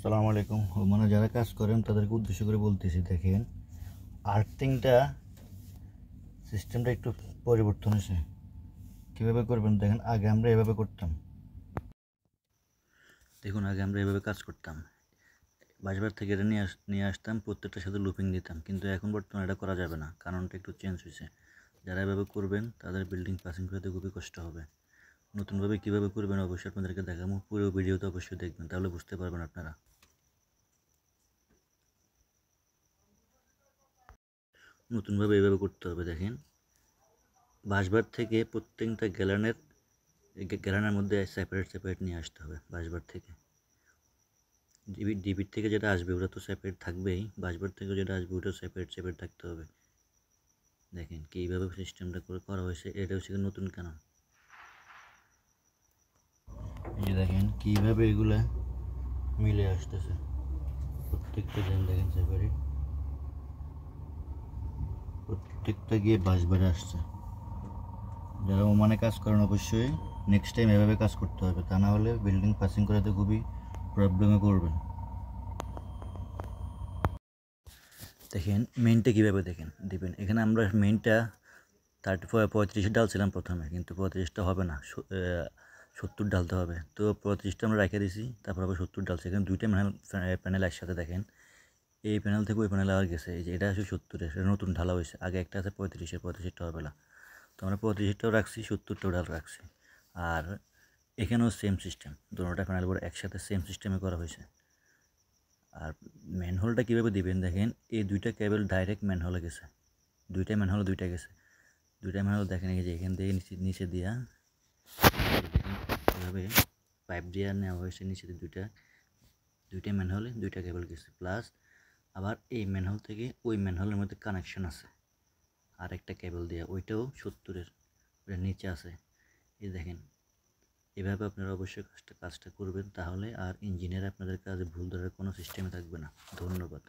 আসসালামু আলাইকুম। মানে যারা কাজ করেন তাদেরকে উদ্দেশ্য করে বলতেছি, দেখেন আর্থিংটা সিস্টেমটা একটু পরিবর্তন হয়েছে। কীভাবে করবেন দেখেন, আগে আমরা এভাবে করতাম। দেখুন, আগে আমরা এভাবে কাজ করতাম, বাসবার থেকে এটা নিয়ে আসতাম, প্রত্যেকটার সাথে লুপিং দিতাম। কিন্তু এখন বর্তমানে এটা করা যাবে না, কারণটা একটু চেঞ্জ হয়েছে। যারা এভাবে করবেন তাদের বিল্ডিং পাসিং করতে খুবই কষ্ট হবে। নতুনভাবে কীভাবে করবেন অবশ্যই আপনাদেরকে দেখাবো, পুরো ভিডিওতে অবশ্যই দেখবেন, তাহলে বুঝতে পারবেন আপনারা। নতুনভাবে এভাবে করতে হবে। দেখেন, বাসবার থেকে প্রত্যেকটা গ্যালানের মধ্যে সেপারেট নিয়ে আসতে হবে। বাসবার থেকে ডিবির থেকে যেটা আসবে ওটা তো সেপারেট থাকবেই, বাসবার থেকে যেটা আসবে ওটাও সেপারেট থাকতে হবে। দেখেন কীভাবে সিস্টেমটা করা হয়েছে, এটা হচ্ছে নতুন কেন। এই যে দেখেন কীভাবে এগুলা মিলে আসতেছে, প্রত্যেকটা দেখেন সেপারেট, প্রত্যেকটা গিয়ে বাসবারে আসছে। যারা ওমানে কাজ করেন অবশ্যই নেক্সট টাইম এভাবে কাজ করতে হবে, তা না হলে বিল্ডিং পাসিং করাতে খুবই প্রবলেমে পড়বেন। দেখেন মেইনটা কীভাবে দিবেন। এখানে আমরা মেইনটা 35 ডালছিলাম প্রথমে, কিন্তু 35টা হবে না, 70 ডালতে হবে। তো 35টা আমরা রেখে দিয়েছি, তারপর আবার 70 ডালছি। এখানে দুইটা প্যানেল একসাথে দেখেন, এই প্যানেল থেকে ওই প্যানেলে আবার গেছে। এই যে এটা আছে 70-এর, এটা নতুন ঢালা হয়েছে। আগে একটা আছে 35-এরটা হবে না, তো আমরা 35টাও রাখছি, 70টাও ডাল রাখছি। আর এখানেও সেম সিস্টেম, দুটোটা প্যানেল বোর্ড একসাথে সেম সিস্টেমে করা হয়েছে। আর ম্যানহোলটা কীভাবে দিবেন দেখেন, এই দুইটা কেবল ডাইরেক্ট ম্যানহোলে গেছে, দুইটা গেছে। দুইটা ম্যানহোল দেখেন, এই যে এখান থেকে নিচে দিয়া এভাবে পাইপ দিয়ে নেওয়া হয়েছে নিচে। দুইটা ম্যানহোলে দুইটা কেবল গেছে, প্লাস আবার এই ম্যানহোল থেকে ওই ম্যানহোলের মধ্যে কানেকশন আছে আর একটা কেবল দেওয়া, ওইটাও 70-এর, ওটা নিচে আছে। এই দেখেন, এভাবে আপনারা অবশ্যই কাজটা করবেন, তাহলে আর ইঞ্জিনিয়ার আপনাদের কাজে ভুল ধরার কোনো সিস্টেমে থাকবে না। ধন্যবাদ।